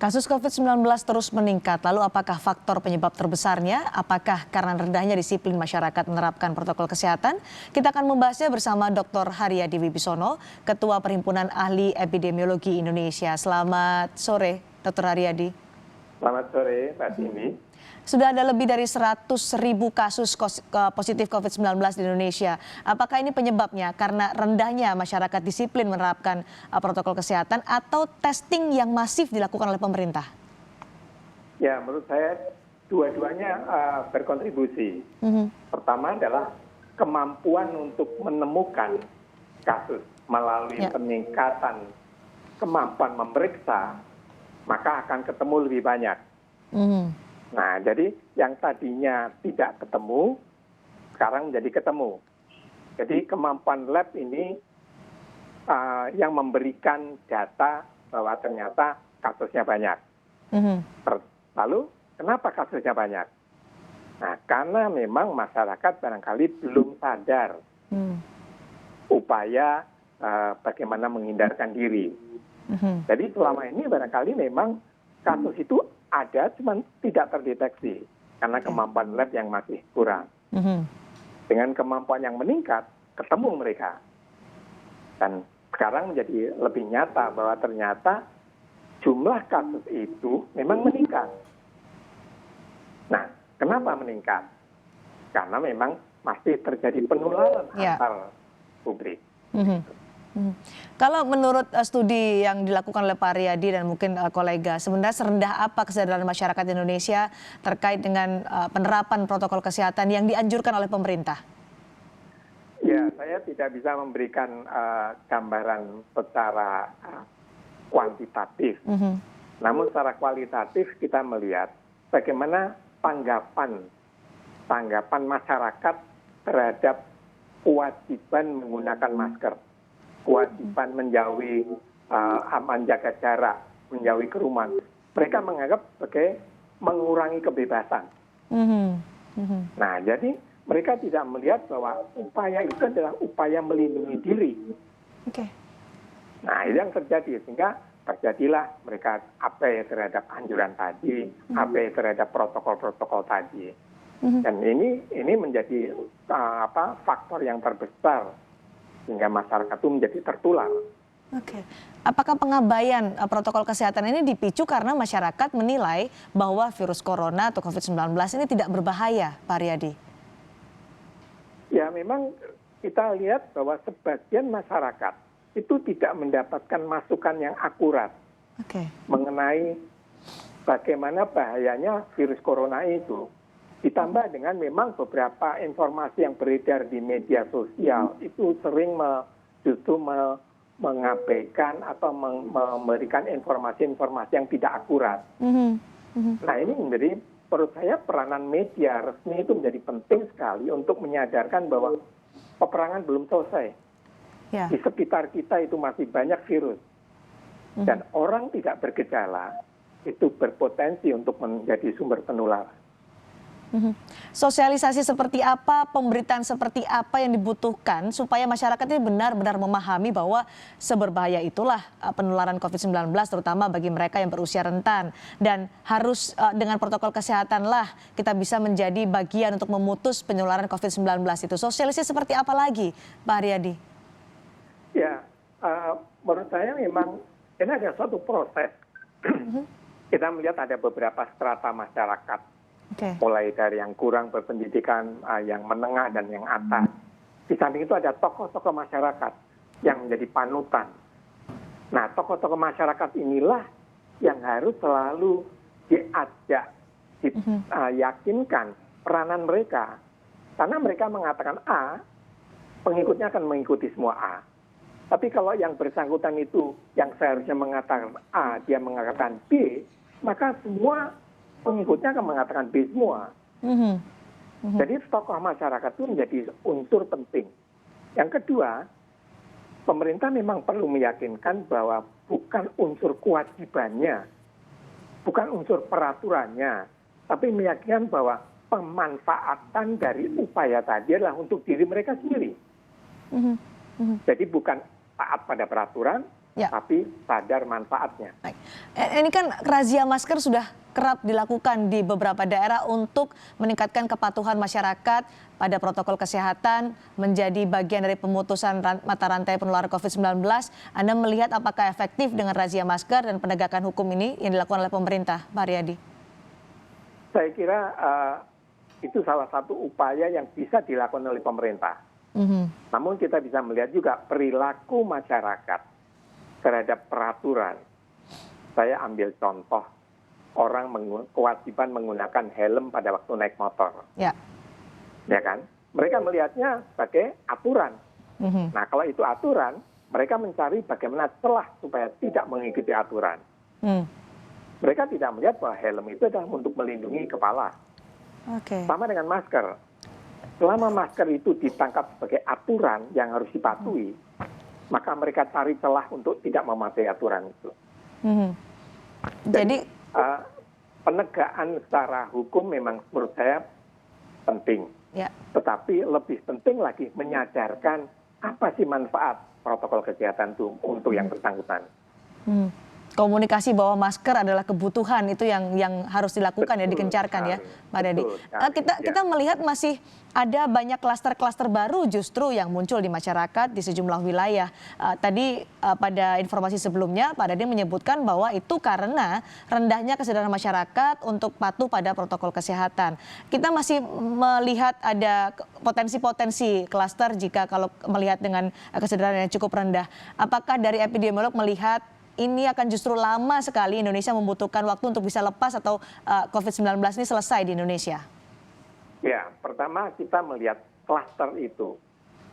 Kasus COVID-19 terus meningkat, lalu apakah faktor penyebab terbesarnya? Apakah karena rendahnya disiplin masyarakat menerapkan protokol kesehatan? Kita akan membahasnya bersama Dr. Haryadi Wibisono, Ketua Perhimpunan Ahli Epidemiologi Indonesia. Selamat sore, Dr. Haryadi. Selamat sore, Mbak Cindy. Sudah ada lebih dari 100.000 kasus positif COVID-19 di Indonesia. Apakah ini penyebabnya karena rendahnya masyarakat disiplin menerapkan protokol kesehatan atau testing yang masif dilakukan oleh pemerintah? Ya, menurut saya dua-duanya berkontribusi. Pertama adalah kemampuan untuk menemukan kasus melalui peningkatan kemampuan memeriksa, maka akan ketemu lebih banyak. Nah, jadi yang tadinya tidak ketemu, sekarang menjadi ketemu. Jadi kemampuan lab ini yang memberikan data bahwa ternyata kasusnya banyak. Lalu, kenapa kasusnya banyak? Nah, karena memang masyarakat barangkali belum sadar upaya bagaimana menghindarkan diri. Jadi selama ini barangkali memang kasus itu ada, cuman tidak terdeteksi karena kemampuan lab yang masih kurang. Dengan kemampuan yang meningkat, ketemu mereka. Dan sekarang menjadi lebih nyata bahwa ternyata jumlah kasus itu memang meningkat. Nah, kenapa meningkat? Karena memang masih terjadi penularan antar publik. Kalau menurut studi yang dilakukan oleh Pak Haryadi dan mungkin kolega, sebenarnya serendah apa kesadaran masyarakat Indonesia terkait dengan penerapan protokol kesehatan yang dianjurkan oleh pemerintah? Ya, saya tidak bisa memberikan gambaran secara kuantitatif. Namun secara kualitatif kita melihat bagaimana tanggapan masyarakat terhadap kewajiban menggunakan masker, kewajiban menjauhi aman jaga jarak, menjauhi kerumunan. Mereka menganggap sebagai mengurangi kebebasan. Nah, jadi mereka tidak melihat bahwa upaya itu adalah upaya melindungi diri. Nah, itu yang terjadi. Sehingga terjadilah mereka abai terhadap anjuran tadi, abai terhadap protokol-protokol tadi. Dan ini menjadi faktor yang terbesar sehingga masyarakat itu menjadi tertular. Apakah pengabaian protokol kesehatan ini dipicu karena masyarakat menilai bahwa virus corona atau COVID-19 ini tidak berbahaya, Pak Haryadi? Ya, memang kita lihat bahwa sebagian masyarakat itu tidak mendapatkan masukan yang akurat mengenai bagaimana bahayanya virus corona itu. Ditambah dengan memang beberapa informasi yang beredar di media sosial itu sering justru mengabaikan atau memberikan informasi-informasi yang tidak akurat. Nah, ini menjadi menurut saya peranan media resmi itu menjadi penting sekali untuk menyadarkan bahwa peperangan belum selesai. Di sekitar kita itu masih banyak virus. Dan orang tidak bergejala itu berpotensi untuk menjadi sumber penularan. Sosialisasi seperti apa, pemberitaan seperti apa yang dibutuhkan supaya masyarakat ini benar-benar memahami bahwa seberbahaya itulah penularan COVID-19 terutama bagi mereka yang berusia rentan, dan harus dengan protokol kesehatan lah kita bisa menjadi bagian untuk memutus penularan COVID-19 itu. Sosialisasi seperti apa lagi, Pak Haryadi? Ya, menurut saya memang ini ada suatu proses. Kita melihat ada beberapa strata masyarakat. Mulai dari yang kurang berpendidikan, yang menengah, dan yang atas. Di samping itu ada tokoh-tokoh masyarakat yang menjadi panutan. Nah, tokoh-tokoh masyarakat inilah yang harus selalu diajak, diyakinkan peranan mereka. Karena mereka mengatakan A, pengikutnya akan mengikuti semua A. Tapi kalau yang bersangkutan itu yang seharusnya mengatakan A, dia mengatakan B, maka semua pengikutnya akan mengatakan B semua. Jadi tokoh masyarakat itu menjadi unsur penting. Yang kedua, pemerintah memang perlu meyakinkan bahwa bukan unsur kewajibannya, bukan unsur peraturannya, tapi meyakinkan bahwa pemanfaatan dari upaya tadi adalah untuk diri mereka sendiri. Jadi bukan taat pada peraturan, tapi sadar manfaatnya. Baik. Ini kan razia masker sudah kerap dilakukan di beberapa daerah untuk meningkatkan kepatuhan masyarakat pada protokol kesehatan menjadi bagian dari pemutusan mata rantai penularan COVID-19. Anda melihat apakah efektif dengan razia masker dan penegakan hukum ini yang dilakukan oleh pemerintah, Pak Aryadi? Saya kira itu salah satu upaya yang bisa dilakukan oleh pemerintah. Namun kita bisa melihat juga perilaku masyarakat terhadap peraturan. Saya ambil contoh orang kewajiban menggunakan helm pada waktu naik motor. Ya kan? Mereka melihatnya sebagai aturan. Nah, kalau itu aturan, mereka mencari bagaimana celah supaya tidak mengikuti aturan. Mereka tidak melihat bahwa helm itu adalah untuk melindungi kepala. Sama dengan masker. Selama masker itu ditangkap sebagai aturan yang harus dipatuhi, maka mereka cari celah untuk tidak mematuhi aturan itu. Jadi penegakan secara hukum memang menurut saya penting. Tetapi lebih penting lagi menyadarkan apa sih manfaat protokol kesehatan itu untuk yang bersangkutan. Komunikasi bahwa masker adalah kebutuhan itu yang harus dilakukan, ya, digencarkan, ya, Pak Dadi. Kita melihat masih ada banyak klaster-klaster baru justru yang muncul di masyarakat di sejumlah wilayah. Tadi pada informasi sebelumnya Pak Dadi menyebutkan bahwa itu karena rendahnya kesadaran masyarakat untuk patuh pada protokol kesehatan. Kita masih melihat ada potensi-potensi klaster jika kalau melihat dengan kesadaran yang cukup rendah. Apakah dari epidemiolog melihat ini akan justru lama sekali Indonesia membutuhkan waktu untuk bisa lepas atau COVID-19 ini selesai di Indonesia? Ya, pertama kita melihat klaster itu.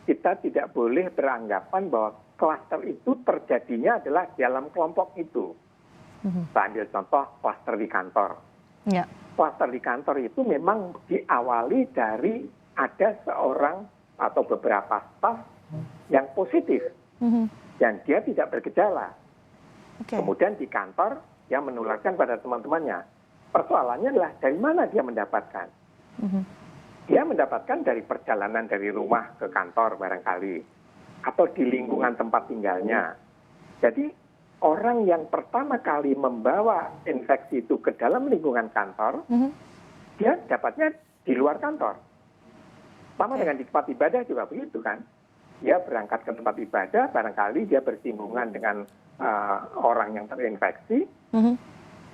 Kita tidak boleh beranggapan bahwa klaster itu terjadinya adalah dalam kelompok itu. Saya ambil contoh klaster di kantor. Klaster di kantor itu memang diawali dari ada seorang atau beberapa staf yang positif. Dan dia tidak bergejala. Kemudian di kantor dia menularkan pada teman-temannya. Persoalannya adalah dari mana dia mendapatkan. Dia mendapatkan dari perjalanan dari rumah ke kantor barangkali. Atau di lingkungan tempat tinggalnya. Jadi orang yang pertama kali membawa infeksi itu ke dalam lingkungan kantor, dia dapatnya di luar kantor. Sama dengan di tempat ibadah juga begitu kan. Dia berangkat ke tempat ibadah, barangkali dia bersinggungan dengan orang yang terinfeksi,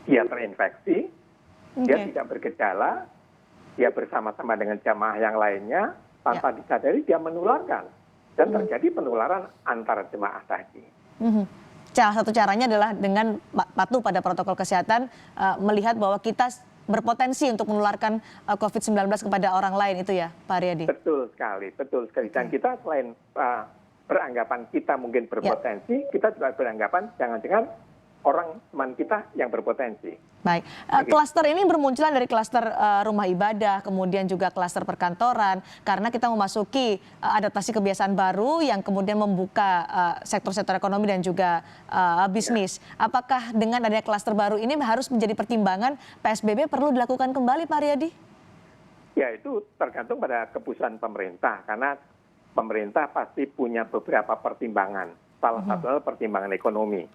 dia terinfeksi, dia tidak bergejala, dia bersama-sama dengan jamaah yang lainnya, tanpa disadari dia menularkan. Dan terjadi penularan antara jemaah tadi. Salah satu caranya adalah dengan patuh pada protokol kesehatan, melihat bahwa kita berpotensi untuk menularkan COVID-19 kepada orang lain, itu ya Pak Aryadi? Betul sekali. Dan kita selain beranggapan kita mungkin berpotensi, kita juga beranggapan jangan-jangan orang teman kita yang berpotensi. Baik, klaster ini bermunculan dari klaster rumah ibadah, kemudian juga klaster perkantoran, karena kita memasuki adaptasi kebiasaan baru yang kemudian membuka sektor-sektor ekonomi dan juga bisnis. Apakah dengan adanya klaster baru ini harus menjadi pertimbangan PSBB perlu dilakukan kembali, Pak Aryadi? Ya, itu tergantung pada keputusan pemerintah, karena pemerintah pasti punya beberapa pertimbangan. Salah satu pertimbangan ekonomi.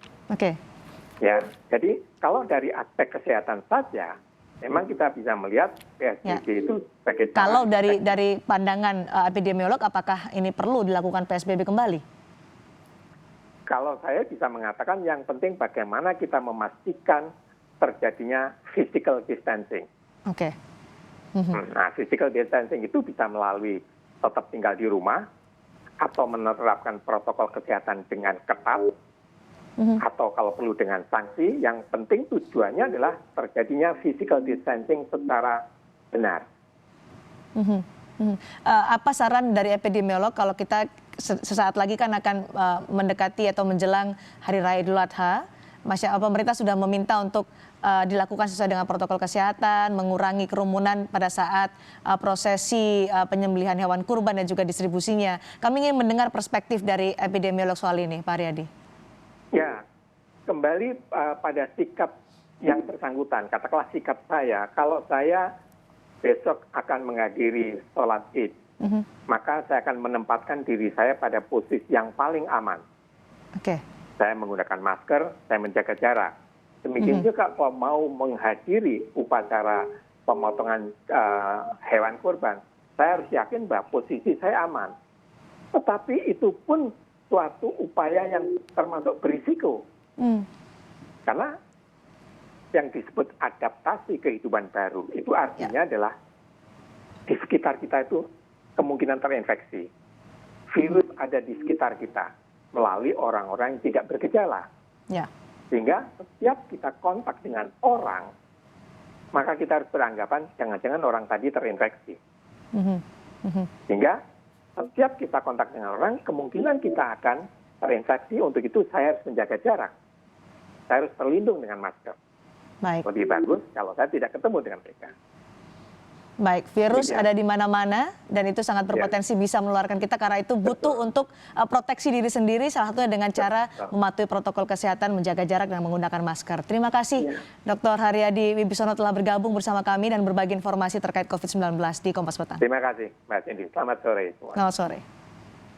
Ya, jadi kalau dari aspek kesehatan saja, memang kita bisa melihat PSBB itu sebagai kalau dari pandangan epidemiolog, apakah ini perlu dilakukan PSBB kembali? Kalau saya bisa mengatakan yang penting bagaimana kita memastikan terjadinya physical distancing. Nah, physical distancing itu bisa melalui tetap tinggal di rumah atau menerapkan protokol kesehatan dengan ketat. Atau kalau perlu dengan sanksi, yang penting tujuannya adalah terjadinya physical distancing secara benar. Apa saran dari epidemiolog kalau kita sesaat lagi kan akan mendekati atau menjelang Hari Raya Idul Adha, pemerintah sudah meminta untuk dilakukan sesuai dengan protokol kesehatan, mengurangi kerumunan pada saat prosesi penyembelihan hewan kurban dan juga distribusinya. Kami ingin mendengar perspektif dari epidemiolog soal ini, Pak Aryadi. Ya, kembali pada sikap yang bersangkutan. Katakanlah sikap saya, kalau saya besok akan menghadiri sholat Id, maka saya akan menempatkan diri saya pada posisi yang paling aman. saya menggunakan masker, saya menjaga jarak. Demikian juga kalau mau menghadiri upacara pemotongan hewan kurban, saya harus yakin bahwa posisi saya aman. Tetapi itu pun suatu upaya yang termasuk berisiko. Karena yang disebut adaptasi kehidupan baru, itu artinya adalah di sekitar kita itu kemungkinan terinfeksi. Virus ada di sekitar kita melalui orang-orang yang tidak bergejala. Sehingga setiap kita kontak dengan orang, maka kita harus beranggapan jangan-jangan orang tadi terinfeksi. Sehingga setiap kita kontak dengan orang, kemungkinan kita akan terinfeksi. Untuk itu saya harus menjaga jarak. Saya harus terlindung dengan masker. Lebih bagus kalau saya tidak ketemu dengan mereka. Baik, virus ada di mana-mana dan itu sangat berpotensi bisa menularkan kita, karena itu butuh untuk proteksi diri sendiri, salah satunya dengan cara mematuhi protokol kesehatan, menjaga jarak dan menggunakan masker. Terima kasih Dr. Haryadi Wibisono telah bergabung bersama kami dan berbagi informasi terkait COVID-19 di Kompas Petang. Terima kasih Mbak Cindy. Selamat sore semua. Selamat sore.